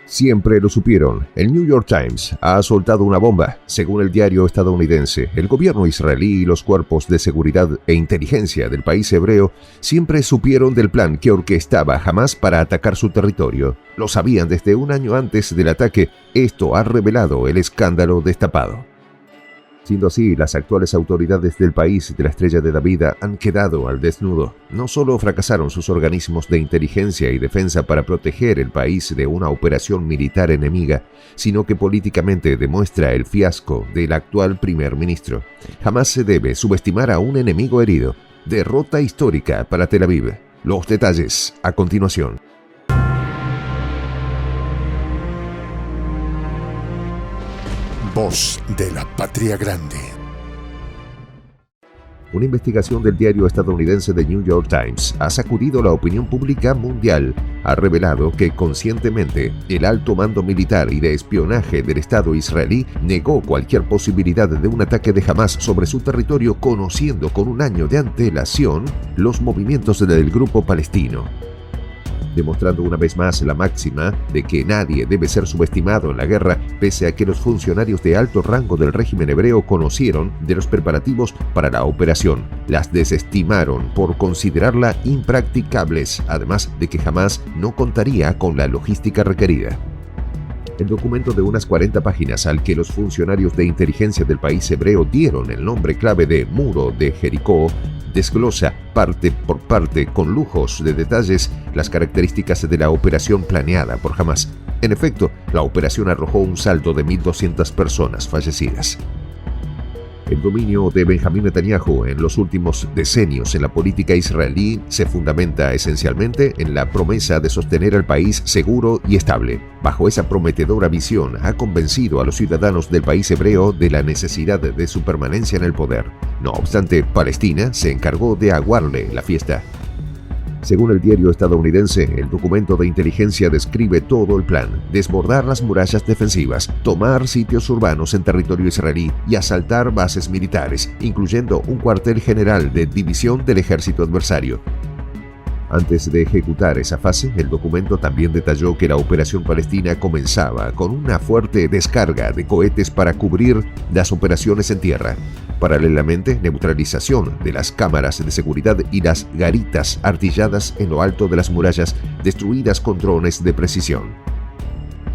Siempre lo supieron. El New York Times ha soltado una bomba. Según el diario estadounidense, el gobierno israelí y los cuerpos de seguridad e inteligencia del país hebreo siempre supieron del plan que orquestaba Hamás para atacar su territorio. Lo sabían desde un año antes del ataque. Esto ha revelado el escándalo destapado. Siendo así, las actuales autoridades del país de la Estrella de David han quedado al desnudo. No solo fracasaron sus organismos de inteligencia y defensa para proteger el país de una operación militar enemiga, sino que políticamente demuestra el fiasco del actual primer ministro. Jamás se debe subestimar a un enemigo herido. Derrota histórica para Tel Aviv. Los detalles a continuación. Voz de la Patria Grande. Una investigación del diario estadounidense The New York Times ha sacudido la opinión pública mundial. Ha revelado que conscientemente el alto mando militar y de espionaje del Estado israelí negó cualquier posibilidad de un ataque de Hamás sobre su territorio, conociendo con un año de antelación los movimientos del grupo palestino, demostrando una vez más la máxima de que nadie debe ser subestimado en la guerra, pese a que los funcionarios de alto rango del régimen hebreo conocieron de los preparativos para la operación. Las desestimaron por considerarla impracticables, además de que jamás no contaría con la logística requerida. El documento de unas 40 páginas al que los funcionarios de inteligencia del país hebreo dieron el nombre clave de Muro de Jericó desglosa parte por parte con lujos de detalles las características de la operación planeada por Hamás. En efecto, la operación arrojó un saldo de 1.200 personas fallecidas. El dominio de Benjamín Netanyahu en los últimos decenios en la política israelí se fundamenta esencialmente en la promesa de sostener al país seguro y estable. Bajo esa prometedora visión ha convencido a los ciudadanos del país hebreo de la necesidad de su permanencia en el poder. No obstante, Palestina se encargó de aguarle la fiesta. Según el diario estadounidense, el documento de inteligencia describe todo el plan: desbordar las murallas defensivas, tomar sitios urbanos en territorio israelí y asaltar bases militares, incluyendo un cuartel general de división del ejército adversario. Antes de ejecutar esa fase, el documento también detalló que la operación palestina comenzaba con una fuerte descarga de cohetes para cubrir las operaciones en tierra. Paralelamente, neutralización de las cámaras de seguridad y las garitas artilladas en lo alto de las murallas, destruidas con drones de precisión.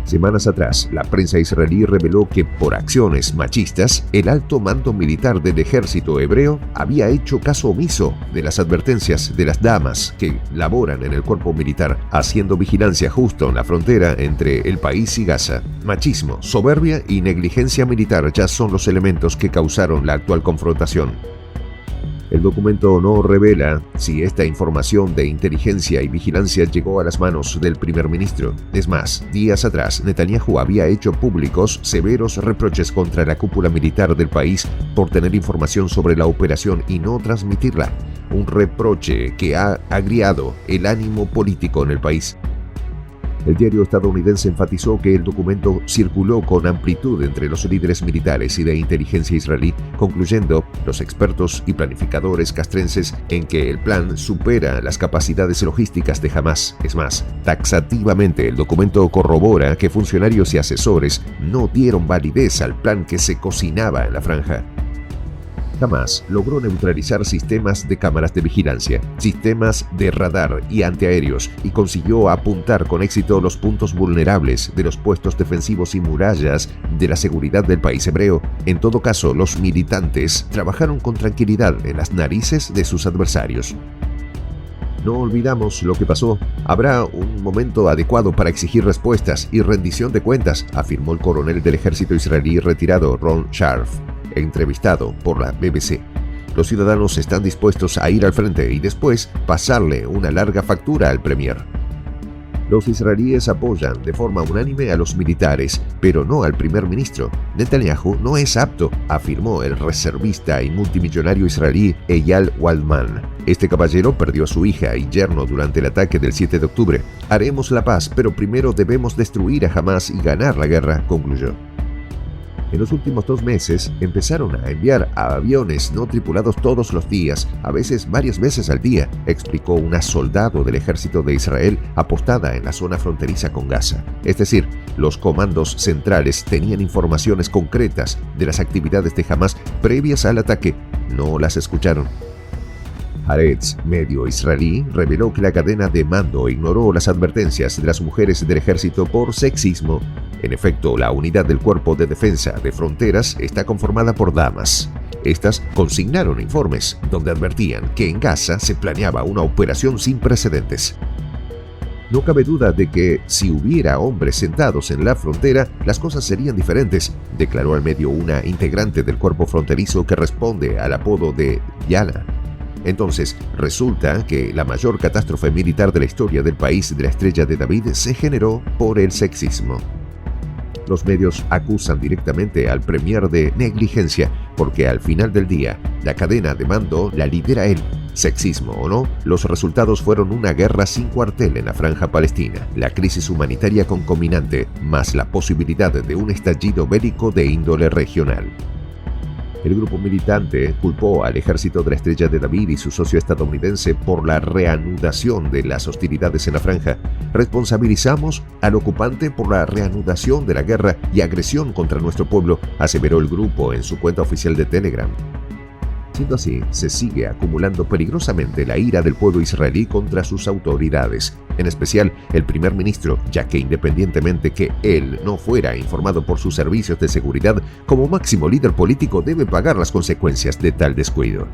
Semanas atrás, la prensa israelí reveló que por acciones machistas, el alto mando militar del ejército hebreo había hecho caso omiso de las advertencias de las damas que laboran en el cuerpo militar, haciendo vigilancia justo en la frontera entre el país y Gaza. Machismo, soberbia y negligencia militar ya son los elementos que causaron la actual confrontación. El documento no revela si esta información de inteligencia y vigilancia llegó a las manos del primer ministro. Es más, días atrás, Netanyahu había hecho públicos severos reproches contra la cúpula militar del país por tener información sobre la operación y no transmitirla. Un reproche que ha agriado el ánimo político en el país. El diario estadounidense enfatizó que el documento circuló con amplitud entre los líderes militares y de inteligencia israelí, concluyendo los expertos y planificadores castrenses en que el plan supera las capacidades logísticas de Hamás. Es más, taxativamente el documento corrobora que funcionarios y asesores no dieron validez al plan que se cocinaba en la franja. Hamás logró neutralizar sistemas de cámaras de vigilancia, sistemas de radar y antiaéreos y consiguió apuntar con éxito los puntos vulnerables de los puestos defensivos y murallas de la seguridad del país hebreo. En todo caso, los militantes trabajaron con tranquilidad en las narices de sus adversarios. No olvidamos lo que pasó. Habrá un momento adecuado para exigir respuestas y rendición de cuentas, afirmó el coronel del ejército israelí retirado Ron Sharf, entrevistado por la BBC. Los ciudadanos están dispuestos a ir al frente y después pasarle una larga factura al premier. Los israelíes apoyan de forma unánime a los militares, pero no al primer ministro. Netanyahu no es apto, afirmó el reservista y multimillonario israelí Eyal Waldman. Este caballero perdió a su hija y yerno durante el ataque del 7 de octubre. Haremos la paz, pero primero debemos destruir a Hamás y ganar la guerra, concluyó. En los últimos 2 meses empezaron a enviar a aviones no tripulados todos los días, a veces varias veces al día, explicó una soldado del ejército de Israel apostada en la zona fronteriza con Gaza. Es decir, los comandos centrales tenían informaciones concretas de las actividades de Hamás previas al ataque. No las escucharon. Haaretz, medio israelí, reveló que la cadena de mando ignoró las advertencias de las mujeres del ejército por sexismo. En efecto, la unidad del Cuerpo de Defensa de Fronteras está conformada por damas. Estas consignaron informes donde advertían que en Gaza se planeaba una operación sin precedentes. No cabe duda de que si hubiera hombres sentados en la frontera, las cosas serían diferentes, declaró al medio una integrante del cuerpo fronterizo que responde al apodo de Yana. Entonces, resulta que la mayor catástrofe militar de la historia del país de la Estrella de David se generó por el sexismo. Los medios acusan directamente al premier de negligencia porque al final del día, la cadena de mando la lidera él. Sexismo o no, los resultados fueron una guerra sin cuartel en la franja palestina, la crisis humanitaria concominante, más la posibilidad de un estallido bélico de índole regional. El grupo militante culpó al ejército de la Estrella de David y su socio estadounidense por la reanudación de las hostilidades en la franja. Responsabilizamos al ocupante por la reanudación de la guerra y agresión contra nuestro pueblo, aseveró el grupo en su cuenta oficial de Telegram. Siendo así, se sigue acumulando peligrosamente la ira del pueblo israelí contra sus autoridades, en especial el primer ministro, ya que independientemente que él no fuera informado por sus servicios de seguridad, como máximo líder político debe pagar las consecuencias de tal descuido.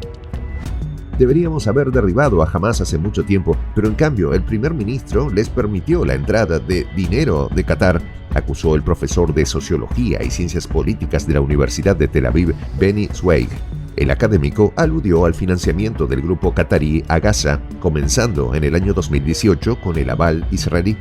Deberíamos haber derribado a Hamás hace mucho tiempo, pero en cambio el primer ministro les permitió la entrada de dinero de Qatar, acusó el profesor de Sociología y Ciencias Políticas de la Universidad de Tel Aviv, Benny Zweig. El académico aludió al financiamiento del grupo qatarí a Gaza, comenzando en el año 2018 con el aval israelí.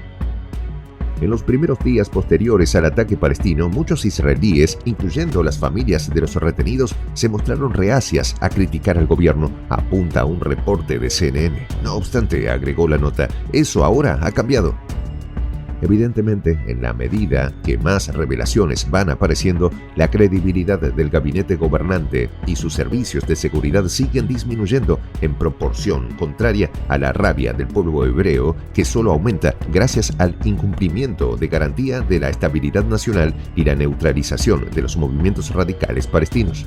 En los primeros días posteriores al ataque palestino, muchos israelíes, incluyendo las familias de los retenidos, se mostraron reacias a criticar al gobierno, apunta un reporte de CNN. No obstante, agregó la nota, eso ahora ha cambiado. Evidentemente, en la medida que más revelaciones van apareciendo, la credibilidad del gabinete gobernante y sus servicios de seguridad siguen disminuyendo en proporción contraria a la rabia del pueblo hebreo, que solo aumenta gracias al incumplimiento de garantía de la estabilidad nacional y la neutralización de los movimientos radicales palestinos.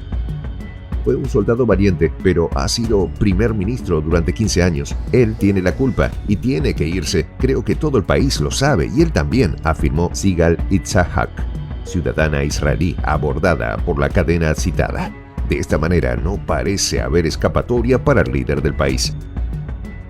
Fue un soldado valiente, pero ha sido primer ministro durante 15 años. Él tiene la culpa y tiene que irse. Creo que todo el país lo sabe y él también, afirmó Sigal Itzhak, ciudadana israelí abordada por la cadena citada. De esta manera no parece haber escapatoria para el líder del país.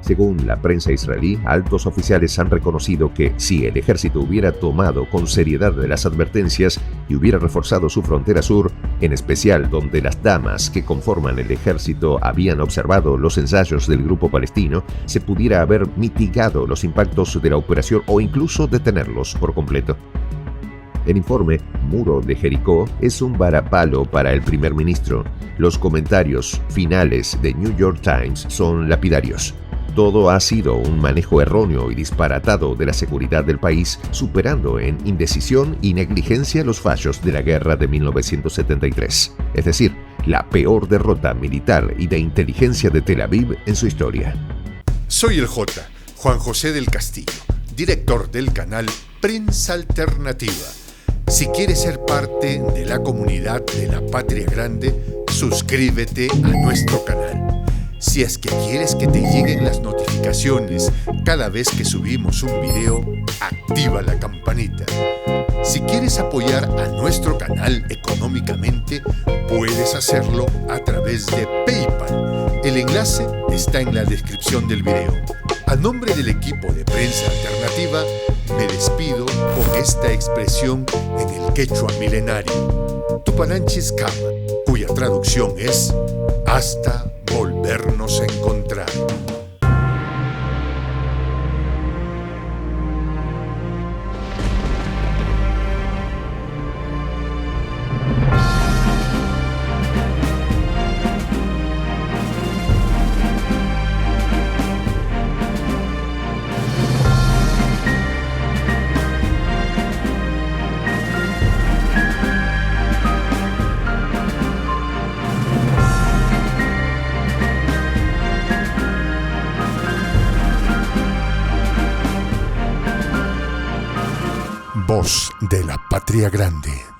Según la prensa israelí, altos oficiales han reconocido que si el ejército hubiera tomado con seriedad las advertencias y hubiera reforzado su frontera sur, en especial donde las damas que conforman el ejército habían observado los ensayos del grupo palestino, se pudiera haber mitigado los impactos de la operación o incluso detenerlos por completo. El informe Muro de Jericó es un varapalo para el primer ministro. Los comentarios finales de New York Times son lapidarios. Todo ha sido un manejo erróneo y disparatado de la seguridad del país, superando en indecisión y negligencia los fallos de la guerra de 1973. Es decir, la peor derrota militar y de inteligencia de Tel Aviv en su historia. Soy el J, Juan José del Castillo, director del canal Prensa Alternativa. Si quieres ser parte de la comunidad de la Patria Grande, suscríbete a nuestro canal. Si es que quieres que te lleguen las notificaciones cada vez que subimos un video, activa la campanita. Si quieres apoyar a nuestro canal económicamente, puedes hacerlo a través de PayPal. El enlace está en la descripción del video. A nombre del equipo de Prensa Alternativa, me despido con esta expresión en el quechua milenario, Tupananchis Kama, cuya traducción es hasta volvernos a encontrar. voz de la patria grande.